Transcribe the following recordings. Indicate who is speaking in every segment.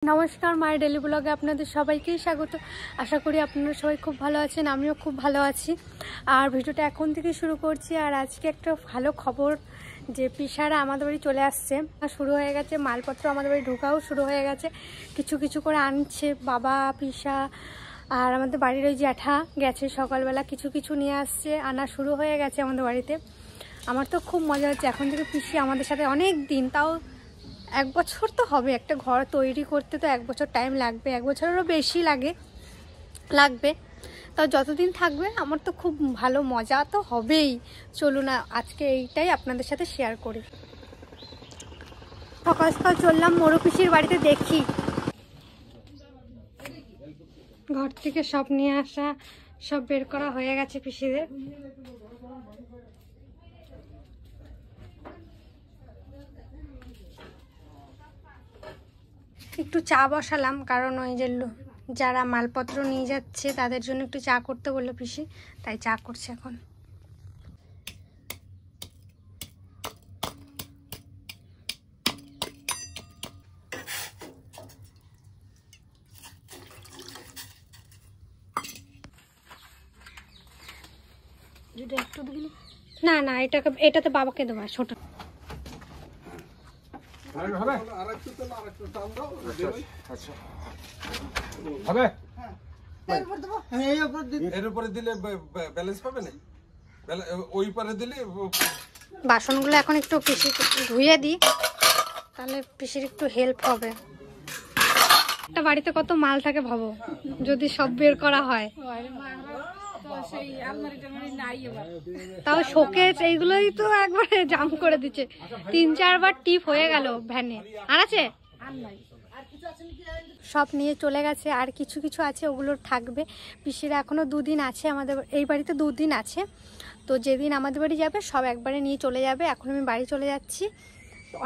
Speaker 1: নমস্কার, মাই ডেলি ব্লগে আপনাদের সবাইকেই স্বাগত। আশা করি আপনারা সবাই খুব ভালো আছেন, আমিও খুব ভালো আছি। আর ভিডিওটা এখন থেকে শুরু করছি। আর আজকে একটা ভালো খবর যে পিসারা আমাদের বাড়ি চলে আসছে, শুরু হয়ে গেছে। মালপত্র আমাদের বাড়ি ঢোকাও শুরু হয়ে গেছে, কিছু কিছু করে আনছে বাবা, পিসা আর আমাদের বাড়ির ওই জ্যাঠা গেছে সকালবেলা, কিছু কিছু নিয়ে আসছে, আনা শুরু হয়ে গেছে আমাদের বাড়িতে। আমার তো খুব মজা হচ্ছে। এখন থেকে পিসি আমাদের সাথে অনেক দিন, তাও 1 বছর তো হবে। একটা ঘর তৈরি করতে তো 1 বছর টাইম লাগবে, 1 বছরেরও বেশি লাগবে। তাও যতদিন থাকবে আমার তো খুব ভালো মজা তো হবেই। চলুন আজকে এইটাই আপনাদের সাথে শেয়ার করি। সকাল সকাল চললাম মোরু পিসির বাড়িতে, দেখি ঘর থেকে সব নিয়ে আসা, সব বের করা হয়ে গেছে পিসিদের। একটু চা বসালাম, কারণ ওই যে যারা মালপত্র নিয়ে যাচ্ছে তাদের জন্য একটু চা করতে বললো পিসি, তাই চা করছে এখন। না না, এটাতে বাবাকে দেবো, ছোট বাসনগুলো এখন একটু পিসি ধুয়ে দিই, তাহলে পিসির একটু হেল্প হবে। একটা বাড়িতে কত মাল থাকে ভাবো, যদি সব বের করা হয়। তাও শোকেস এইগুলোই তো একবারে জাম করে দিচ্ছে, 3-4 বার টিপ হয়ে গেল ভ্যানে। আর আছে সব নিয়ে চলে গেছে, আর কিছু কিছু আছে ওগুলো থাকবে। পিসিরা এখনো 2 দিন আছে আমাদের এই বাড়িতে, 2 দিন আছে। তো যেদিন আমাদের বাড়ি যাবে সব একবারে নিয়ে চলে যাবে। এখন আমি বাড়ি চলে যাচ্ছি।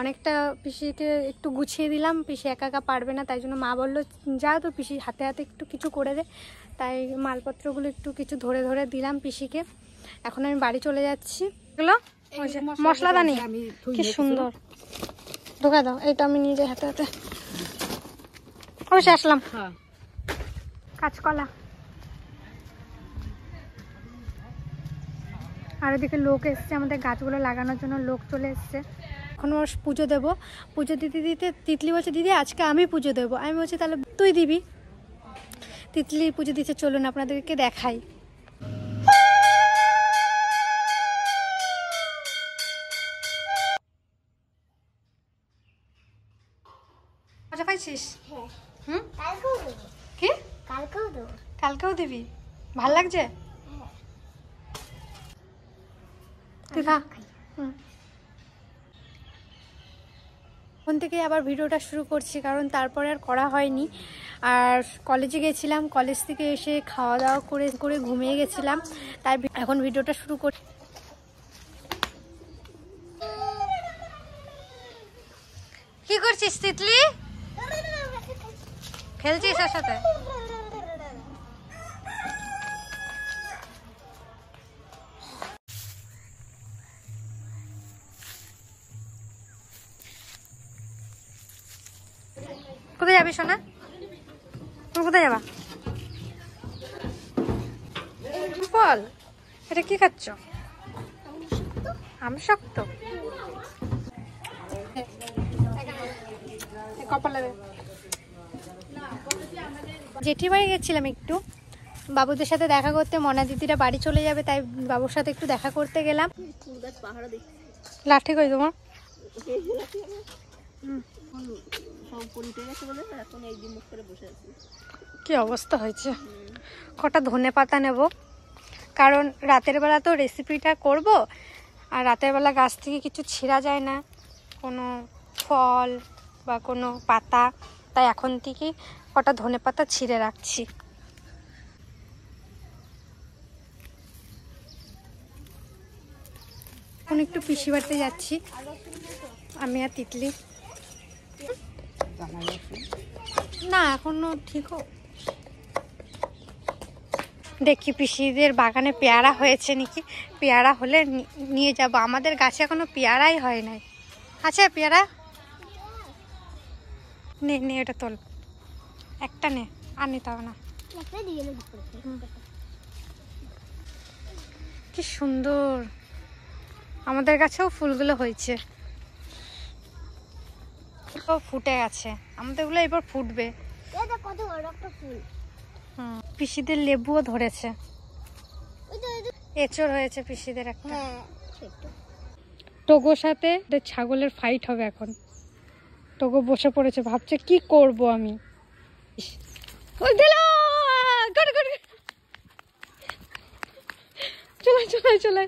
Speaker 1: অনেকটা পিসিকে একটু গুছিয়ে দিলাম, পিসি একা একা পারবে না, তাই জন্য মা বললো যা তো পিসি হাতে হাতে একটু কিছু করে দে। তাই মালপত্রগুলো একটু কিছু ধরে ধরে দিলাম পিসিকে। এখন আমি বাড়ি চলে যাচ্ছি। এগুলো মশলাদানি কি সুন্দর, ঢোকা দাও। এইটা আমি নিয়ে যাই হাতে হাতে। অবশ্যই আসলাম। কাঁচকলা, আর ওদিকে লোক এসছে আমাদের গাছগুলো লাগানোর জন্য, লোক চলে এসছে। এখন ওর পুজো দেবো। পুজো দিতে দিতে তিতলি বলছে দিদি আজকে আমি পুজো দেবো। আমি বলছি তাহলে তুই দিবি। তিতলি পুজো দিতে, চলুন আপনাদেরকে দেখাই। মজা পাইছিস? হুম, কি কালকেও দিবি? ভাল লাগছে? তুই খা। এখন থেকে আবার ভিডিওটা শুরু করছি, কারণ তারপরে আর করা হয়নি। আর কলেজে গেছিলাম, কলেজ থেকে এসে খাওয়া দাওয়া করে ঘুমিয়ে গেছিলাম, তাই এখন ভিডিওটা শুরু করি। কি করছিস তিতলি? খেলছিস ওর সাথে? কোথায় যাবি সোনা? তুমি কোথায় যাবা? বল, এটা কি খাচ্ছ? আম শক্ত। জেঠি বাড়ি গেছিলাম একটু বাবুদের সাথে দেখা করতে। মনা দিদিরা বাড়ি চলে যাবে, তাই বাবুর সাথে একটু দেখা করতে গেলাম। লাঠি কই তোমার? কি অবস্থা হয়েছে। কটা ধনেপাতা নেব, কারণ রাতের বেলা তো রেসিপিটা করব। আর রাতের বেলা গাছ থেকে কিছু ছিঁড়া যায় না, কোনো ফল বা কোনো পাতা, তাই এখন থেকে কটা ধনেপাতা ছিঁড়ে রাখছি। এখন একটু পিসি বাড়িতে যাচ্ছি আমি আর তিতলি। না এখনো ঠিক হোক, দেখি পিসিদের বাগানে পেয়ারা হয়েছে নাকি। পেয়ারা হলে নিয়ে যাব। আমাদের গাছে এখনো পেয়ারাই হয় নাই। আচ্ছা পেয়ারা নে নে, এটা তোল। একটা নে, আর নিতে হবে না। কি সুন্দর, আমাদের কাছেও ফুলগুলো হয়েছে, ফুটে গেছে, আমাদের গুলো এবার ফুটবে। পিসিদের লেবুও ধরেছে, এঁচড় হয়েছে পিসিদের একটা। টোগোর সাথে ছাগলের ফাইট হবে এখন। টোগো বসে পড়েছে, ভাবছে কি করব আমি। চলে চলে চলে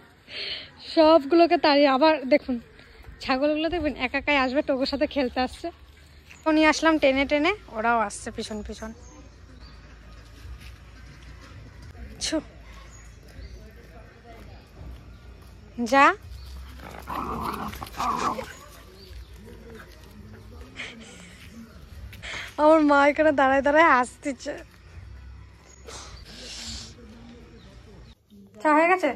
Speaker 1: সবগুলোকে তাড়িয়ে। আবার দেখুন ছাগলগুলো দেখবেন একা একাই আসবে, টোগোর সাথে খেলতে আসছে। নিয়ে আসলাম টেনে টেনে, ওরাও আসছে পিছন পিছন। যা আমার মা এখানে দাঁড়ায় দাঁড়ায় হাসতেছে। চা হয়ে গেছে?